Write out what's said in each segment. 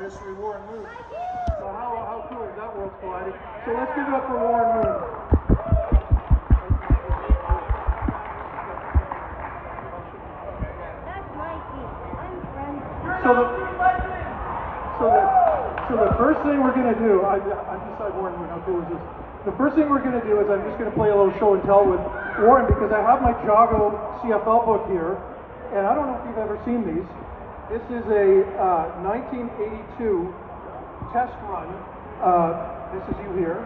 history, Warren Moon. So how cool is that, World's Colliding? So let's give it up for Warren Moon. That's my team. I'm friends. So the first thing we're going to do, I'm beside Warren Moon, how cool is this? The first thing we're going to do is I'm just going to play a little show and tell with Warren because I have my Jago CFL book here, and I don't know if you've ever seen these. This is a 1982 test run. This is you here,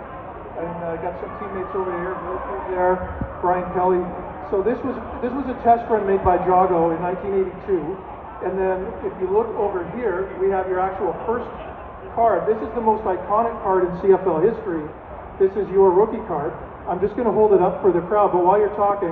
and I got some teammates over here, Milton's there, Brian Kelly. So this was a test run made by Jago in 1982, and then if you look over here, we have your actual first card. This is the most iconic card in CFL history. This is your rookie card. I'm just going to hold it up for the crowd, but while you're talking,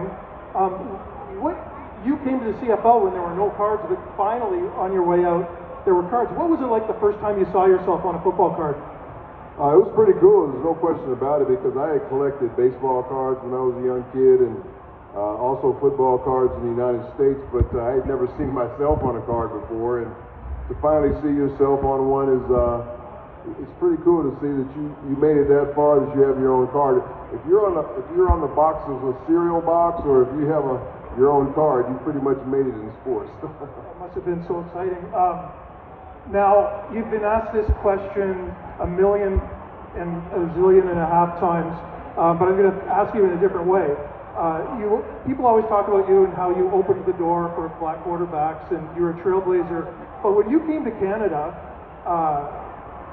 you came to the CFL when there were no cards, but finally on your way out, there were cards. What was it like the first time you saw yourself on a football card? It was pretty cool, there's no question about it, because I had collected baseball cards when I was a young kid and also football cards in the United States, but I had never seen myself on a card before, and to finally see yourself on one is it's pretty cool to see that you made it that far that you have your own card. If you're on the box as a cereal box, or if you have your own card, you pretty much made it in sports. That must have been so exciting. Now, you've been asked this question a million and a zillion and a half times, but I'm going to ask you in a different way. People always talk about you and how you opened the door for black quarterbacks, and you're a trailblazer. But when you came to Canada,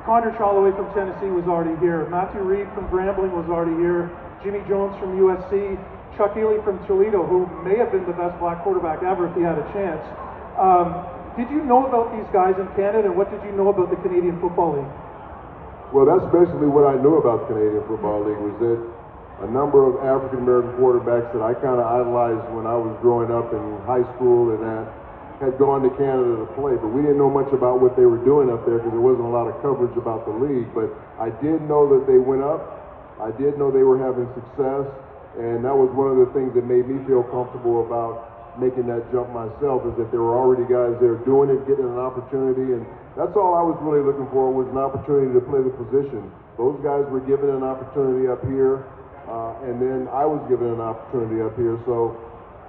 Condor Holloway from Tennessee was already here. Matthew Reed from Grambling was already here. Jimmy Jones from USC. Chuck Ely from Toledo, who may have been the best black quarterback ever if he had a chance. Did you know about these guys in Canada, and what did you know about the Canadian Football League? Well, that's basically what I knew about the Canadian Football League, was that a number of African-American quarterbacks that I kind of idolized when I was growing up in high school and that had gone to Canada to play, but we didn't know much about what they were doing up there because there wasn't a lot of coverage about the league. But I did know that they went up. I did know they were having success, and that was one of the things that made me feel comfortable about making that jump myself, is that there were already guys there doing it, getting an opportunity, and that's all I was really looking for, was an opportunity to play the position. Those guys were given an opportunity up here, and then I was given an opportunity up here, so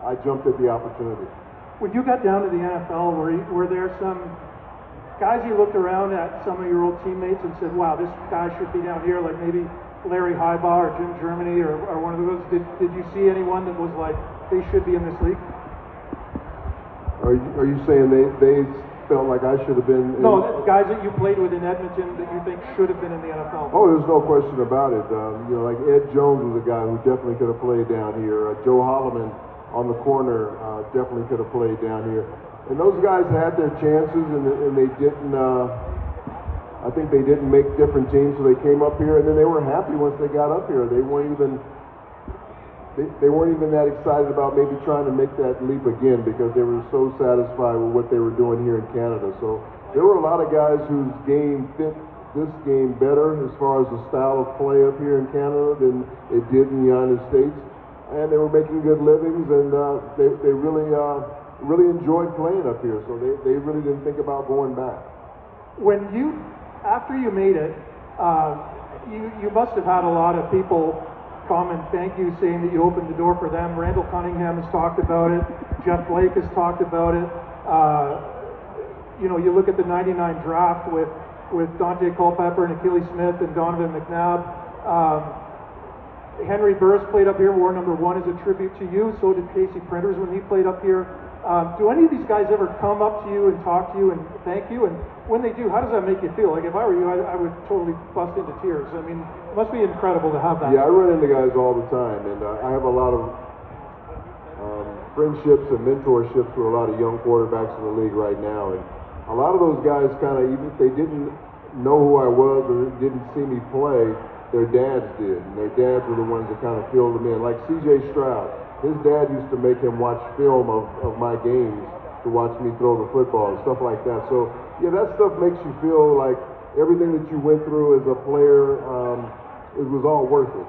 I jumped at the opportunity. When you got down to the NFL, were there some guys you looked around at, some of your old teammates, and said, wow, this guy should be down here, like maybe Larry Highbaugh or Jim Germany or one of those? Did you see anyone that was like, they should be in this league? Are you saying they felt like I should have been? No, guys that you played with in Edmonton that you think should have been in the NFL. Oh, there's no question about it. Like Ed Jones was a guy who definitely could have played down here. Joe Holloman on the corner definitely could have played down here. And those guys had their chances, and they didn't. I think they didn't make different teams, so they came up here, and then they were happy once they got up here. They weren't even that excited about maybe trying to make that leap again, because they were so satisfied with what they were doing here in Canada. So there were a lot of guys whose game fit this game better as far as the style of play up here in Canada than it did in the United States. And they were making good livings, and they really enjoyed playing up here. So they really didn't think about going back. After you made it, you must have had a lot of people come and thank you, saying that you opened the door for them. Randall Cunningham has talked about it. Jeff Blake has talked about it. You look at the '99 draft with Dante Culpepper and Achilles Smith and Donovan McNabb. Henry Burris played up here, wore number 1 as a tribute to you. So did Casey Printers when he played up here. Do any of these guys ever come up to you and talk to you and thank you? And when they do, how does that make you feel? Like if I were you, I would totally bust into tears. I mean, it must be incredible to have that. Yeah, I run into guys all the time, and I have a lot of friendships and mentorships with a lot of young quarterbacks in the league right now. And a lot of those guys kind of, even if they didn't know who I was or didn't see me play, their dads did. And their dads were the ones that kind of filled them in. Like C.J. Stroud. His dad used to make him watch film of my games to watch me throw the football and stuff like that. So, yeah, that stuff makes you feel like everything that you went through as a player, it was all worth it,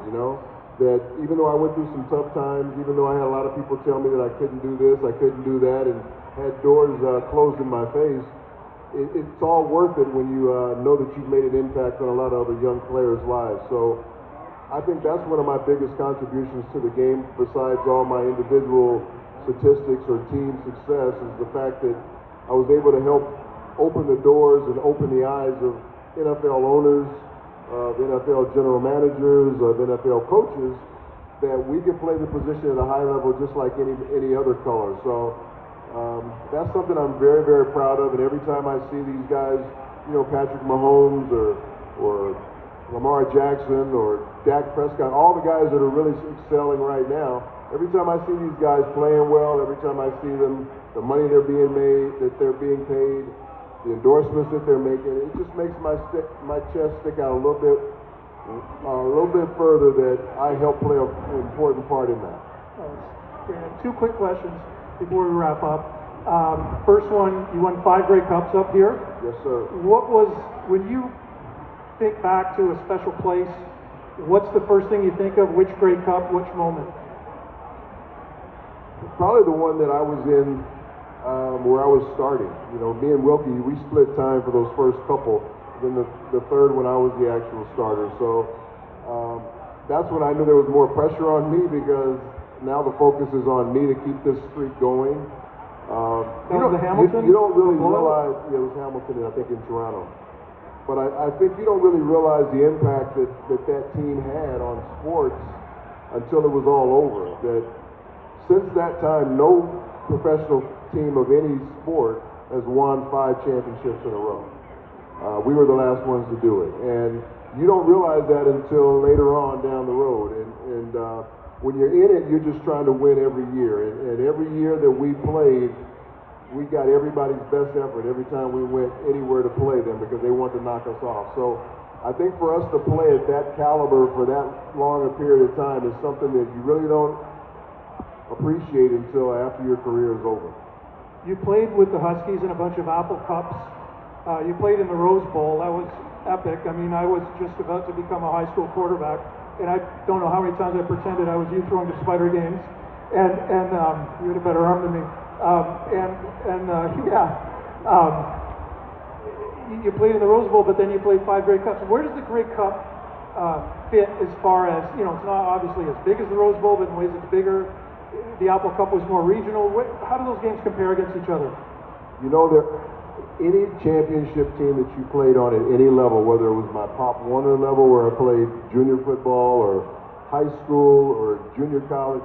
That even though I went through some tough times, even though I had a lot of people tell me that I couldn't do this, I couldn't do that, and had doors closed in my face, it's all worth it when you know that you've made an impact on a lot of other young players' lives. So I think that's one of my biggest contributions to the game, besides all my individual statistics or team success, is the fact that I was able to help open the doors and open the eyes of NFL owners, of NFL general managers, of NFL coaches, that we can play the position at a high level just like any other color. So that's something I'm very, very proud of. And every time I see these guys, you know, Patrick Mahomes or Lamar Jackson or Dak Prescott, all the guys that are really excelling right now, every time I see these guys playing well, every time I see them, the money they're being made, that they're being paid, the endorsements that they're making, it just makes my chest stick out a little bit further that I help play an important part in that. Two quick questions before we wrap up. First one, you won 5 Grey Cups up here. Yes, sir. What was, when you think back to a special place, what's the first thing you think of? Which Grey Cup, which moment? Probably the one that I was in where I was starting. You know, me and Wilkie, we split time for those first couple. Then the third one, I was the actual starter. So that's when I knew there was more pressure on me, because now the focus is on me to keep this streak going. That was the Hamilton? You don't really realize, yeah, it was Hamilton, I think, in Toronto. But I think you don't really realize the impact that team had on sports until it was all over. That since that time, no professional team of any sport has won 5 championships in a row. We were the last ones to do it. And you don't realize that until later on down the road. And when you're in it, you're just trying to win every year. And every year that we played, we got everybody's best effort every time we went anywhere to play them, because they wanted to knock us off. So I think for us to play at that caliber for that long a period of time is something that you really don't appreciate until after your career is over. You played with the Huskies in a bunch of Apple Cups. You played in the Rose Bowl. That was epic. I mean, I was just about to become a high school quarterback, and I don't know how many times I pretended I was you throwing to Spider games, and you had a better arm than me. You played in the Rose Bowl, but then you played 5 Grey Cups. Where does the Grey Cup fit as far as, you know, it's not obviously as big as the Rose Bowl, but in ways it's bigger. The Apple Cup was more regional. How do those games compare against each other? You know, any championship team that you played on at any level, whether it was my Pop Warner level where I played junior football or high school or junior college,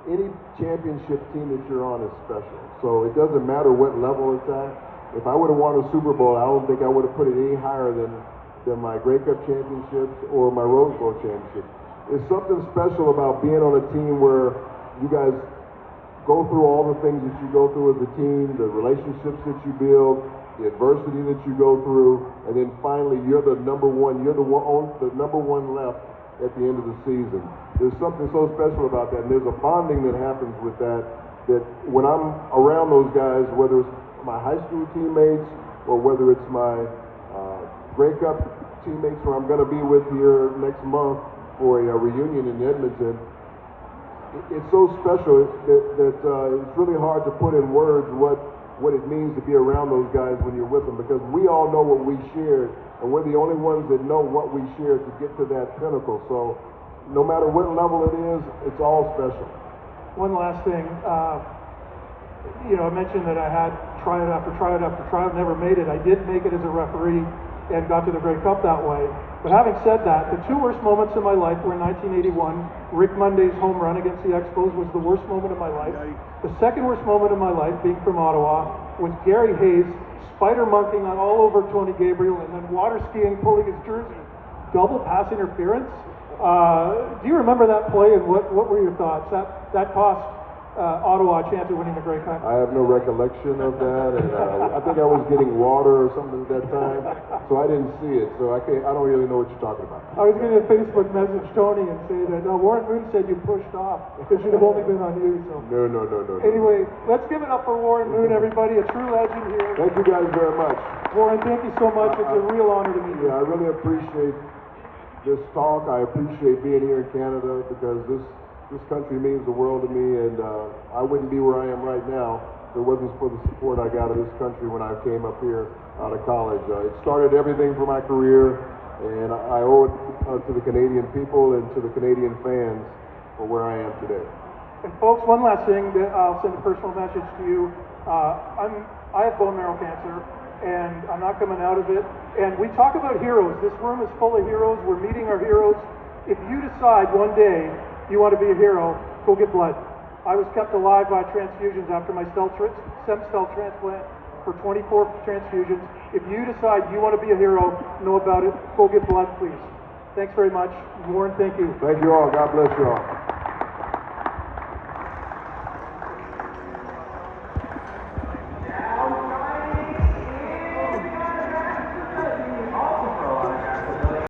any championship team that you're on is special. So it doesn't matter what level it's at. If I would have won a Super Bowl, I don't think I would have put it any higher than my Grey Cup championships or my Rose Bowl championships. It's something special about being on a team where you guys go through all the things that you go through as a team, the relationships that you build, the adversity that you go through, and then finally you're the number one left at the end of the season. There's something so special about that, and there's a bonding that happens with that when I'm around those guys, whether it's my high school teammates or whether it's my Grey Cup teammates who I'm going to be with here next month for a reunion in Edmonton. It's so special that it's really hard to put in words what it means to be around those guys when you're with them, because we all know what we shared, and we're the only ones that know what we shared to get to that pinnacle. So no matter what level it is, it's all special. One last thing. You know, I mentioned that I had tryout after tryout after tryout, never made it. I did make it as a referee and got to the Grey Cup that way. But having said that, the 2 worst moments in my life were in 1981. Rick Monday's home run against the Expos was the worst moment of my life. The second worst moment of my life, being from Ottawa, was Gary Hayes spider monkeying on all over Tony Gabriel and then water skiing, pulling his jersey. Double pass interference. Do you remember that play, and what were your thoughts? That cost Ottawa a chance of winning the Grey Cup. I have no recollection of that, and I think I was getting water or something at that time, so I didn't see it. So I don't really know what you're talking about. I was going to Facebook message Tony and say that Warren Moon said you pushed off. It should have only been on you. So No. Anyway, let's give it up for Warren Moon, everybody. A true legend here. Thank you guys very much. Warren, thank you so much. It's a real honor to meet you. Yeah, I really appreciate this talk. I appreciate being here in Canada, because this country means the world to me, and I wouldn't be where I am right now if it wasn't for the support I got of this country when I came up here out of college. It started everything for my career, and I owe it to the Canadian people and to the Canadian fans for where I am today. And folks, one last thing that I'll send a personal message to you. I have bone marrow cancer, and I'm not coming out of it. And we talk about heroes. This room is full of heroes. We're meeting our heroes. If you decide one day you want to be a hero, go get blood. I was kept alive by transfusions after my stem cell transplant for 24 transfusions. If you decide you want to be a hero, know about it. Go get blood, please. Thanks very much. Warren, thank you. Thank you all. God bless you all.